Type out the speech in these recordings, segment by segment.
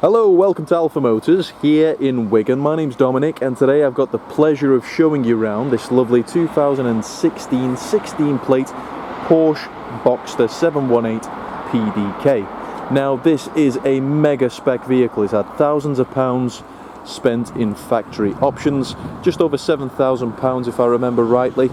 Hello, welcome to Alpha Motors here in Wigan. My name's Dominic and today I've got the pleasure of showing you around this lovely 2016 16 plate Porsche Boxster 718 PDK. Now this is a mega spec vehicle. It's had thousands of pounds spent in factory options, just over £7,000 if I remember rightly.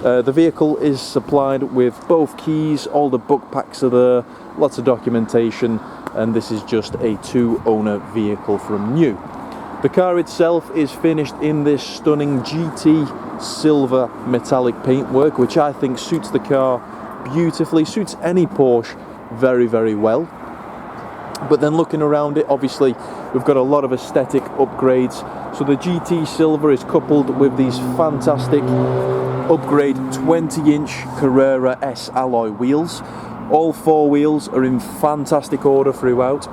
The vehicle is supplied with both keys, all the book packs are there, lots of documentation, and this is just a two-owner vehicle from new. The car itself is finished in this stunning GT silver metallic paintwork, which I think suits the car beautifully, suits any Porsche very, very well. But then looking around it, obviously we've got a lot of aesthetic upgrades. So the GT silver is coupled with these fantastic upgrade 20-inch Carrera S alloy wheels. All four wheels are in fantastic order throughout,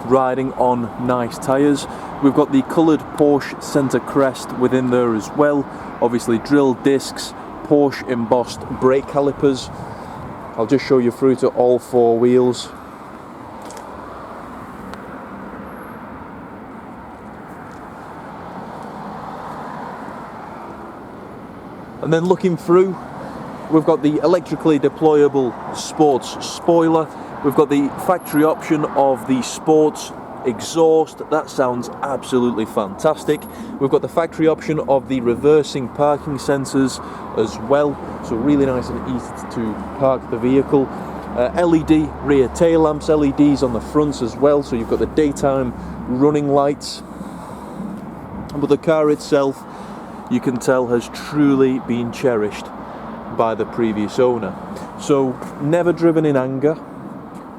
riding on nice tyres. We've got the coloured Porsche centre crest within there as well, obviously drilled discs, Porsche embossed brake calipers. I'll just show you through to all four wheels. And then looking through, we've got the electrically deployable sports spoiler. We've got the factory option of the sports exhaust. That sounds absolutely fantastic. We've got the factory option of the reversing parking sensors as well. So really nice and easy to park the vehicle. LED rear tail lamps, LEDs on the fronts as well. So you've got the daytime running lights. But the car itself, you can tell, has truly been cherished by the previous owner. So never driven in anger.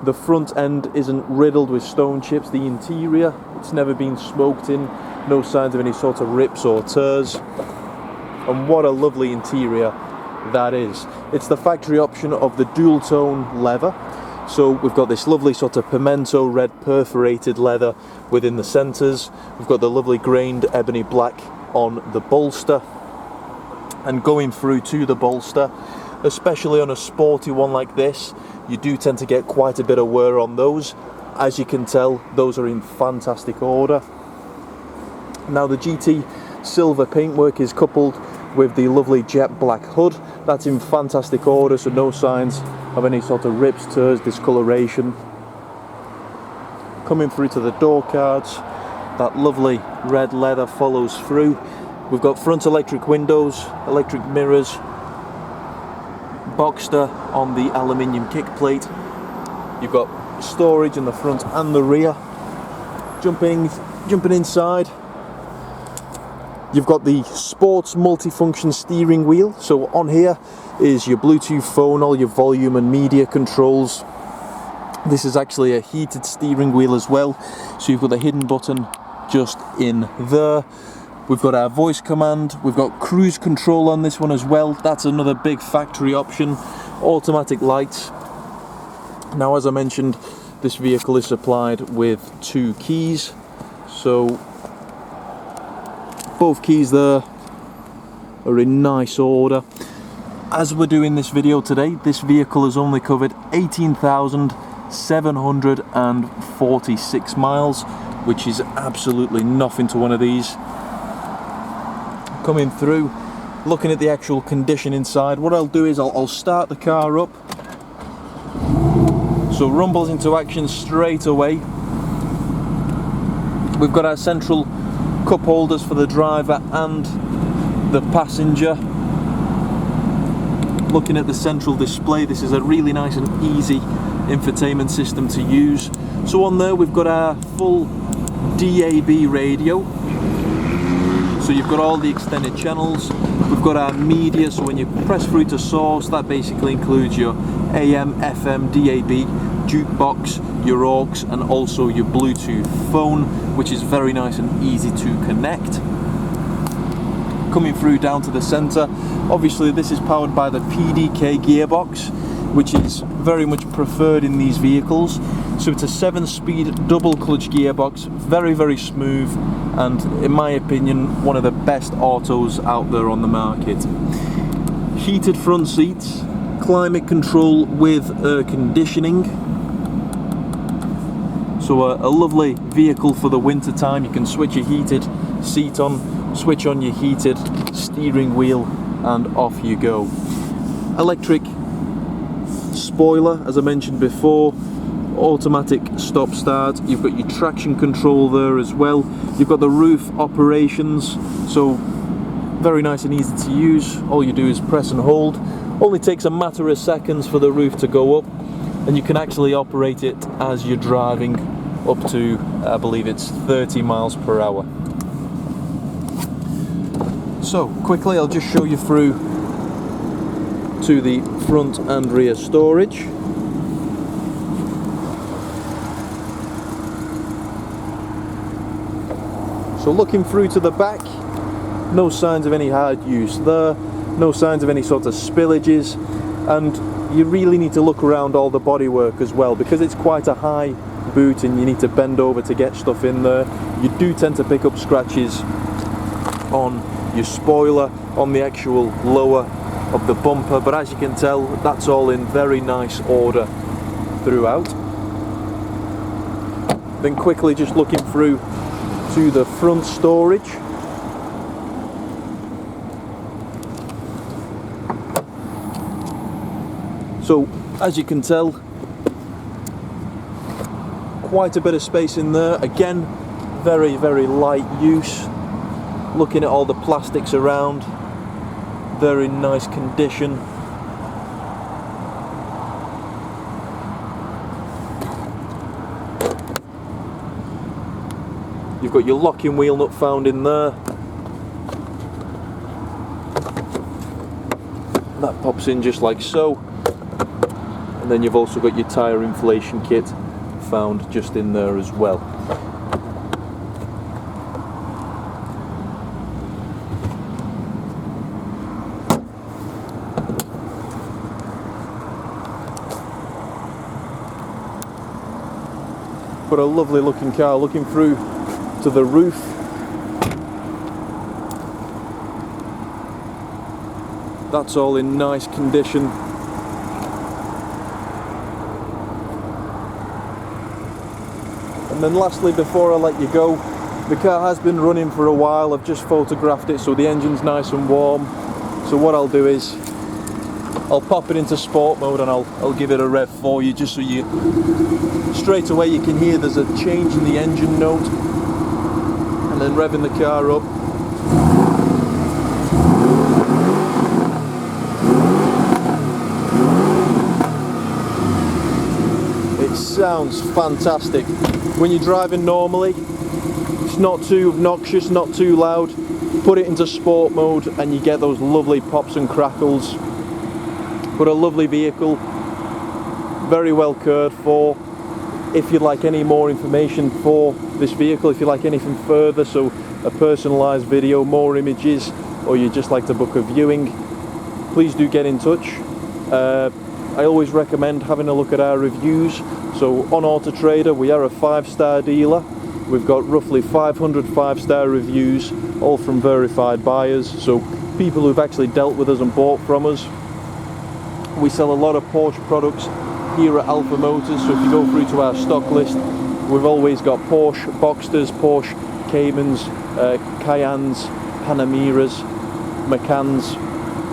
The front end isn't riddled with stone chips. The interior, it's never been smoked in. No signs of any sort of rips or tears. And what a lovely interior that is. It's the factory option of the dual tone leather. So we've got this lovely sort of pimento red perforated leather within the centres. We've got the lovely grained ebony black on the bolster, and going through to the bolster, especially on a sporty one like this, you do tend to get quite a bit of wear on those. As you can tell, those are in fantastic order. Now the GT silver paintwork is coupled with the lovely jet black hood. That's in fantastic order, so no signs of any sort of rips, tears, discoloration. Coming through to the door cards, that lovely red leather follows through. We've got front electric windows, electric mirrors, Boxster on the aluminium kick plate. You've got storage in the front and the rear. Jumping inside, you've got the sports multifunction steering wheel. So on here is your Bluetooth phone, all your volume and media controls. This is actually a heated steering wheel as well, so you've got a hidden button just in there. We've got our voice command, we've got cruise control on this one as well. That's another big factory option. Automatic lights. Now, as I mentioned, this vehicle is supplied with two keys, so both keys there are in nice order. As we're doing this video today, this vehicle has only covered 18,746 miles, which is absolutely nothing to one of these. Coming through, looking at the actual condition inside, what I'll do is I'll start the car up. So rumbles into action straight away. We've got our central cup holders for the driver and the passenger. Looking at the central display, this is a really nice and easy infotainment system to use. So on there we've got our full DAB radio, so you've got all the extended channels. We've got our media, so when you press through to source, that basically includes your AM, FM, DAB, jukebox, your aux, and also your Bluetooth phone, which is very nice and easy to connect. Coming through down to the centre, obviously this is powered by the PDK gearbox, which is very much preferred in these vehicles. So it's a 7-speed double clutch gearbox, very, very smooth, and in my opinion, one of the best autos out there on the market. Heated front seats, climate control with air conditioning. So a lovely vehicle for the winter time. You can switch your heated seat on, switch on your heated steering wheel, and off you go. Electric spoiler, as I mentioned before, automatic stop start. You've got your traction control there as well. You've got the roof operations, so very nice and easy to use. All you do is press and hold. Only takes a matter of seconds for the roof to go up, and you can actually operate it as you're driving up to, I believe it's 30 miles per hour. So quickly I'll just show you through to the front and rear storage. So looking through to the back, no signs of any hard use there, no signs of any sort of spillages, and you really need to look around all the bodywork as well, because it's quite a high boot and you need to bend over to get stuff in there. You do tend to pick up scratches on your spoiler, on the actual lower of the bumper, but as you can tell, that's all in very nice order throughout. Then quickly just looking through to the front storage. So as you can tell, quite a bit of space in there. Again, very, very light use. Looking at all the plastics around, very nice condition. You've got your locking wheel nut found in there. That pops in just like so. And then you've also got your tyre inflation kit found just in there as well. But a lovely looking car. Looking through to the roof, that's all in nice condition. And then lastly, before I let you go, the car has been running for a while. I've just photographed it, so the engine's nice and warm. So what I'll do is I'll pop it into sport mode and I'll give it a rev for you, just so you straight away you can hear there's a change in the engine note. And then revving the car up. It sounds fantastic. When you're driving normally, it's not too obnoxious, not too loud. Put it into sport mode and you get those lovely pops and crackles. But a lovely vehicle, very well cared for. If you'd like any more information for this vehicle, if you'd like anything further, so a personalised video, more images, or you just like to book a viewing, please do get in touch. I always recommend having a look at our reviews. So on Auto Trader, we are a 5-star dealer. We've got roughly 500 5-star reviews, all from verified buyers, so people who've actually dealt with us and bought from us. We sell a lot of Porsche products here at Alpha Motors, so if you go through to our stock list, we've always got Porsche Boxsters, Porsche Caymans, Cayennes, Panameras, Macans,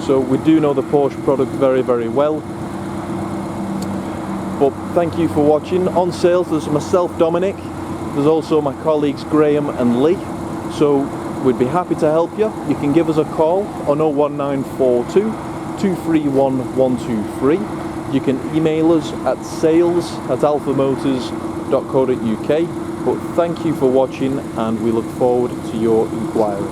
so we do know the Porsche product very, very well. But thank you for watching. On sales, there's myself, Dominic, there's also my colleagues Graham and Lee, so we'd be happy to help you. You can give us a call on 01942 231 123. You can email us at sales@alphamotors.co.uk. But thank you for watching and we look forward to your inquiry.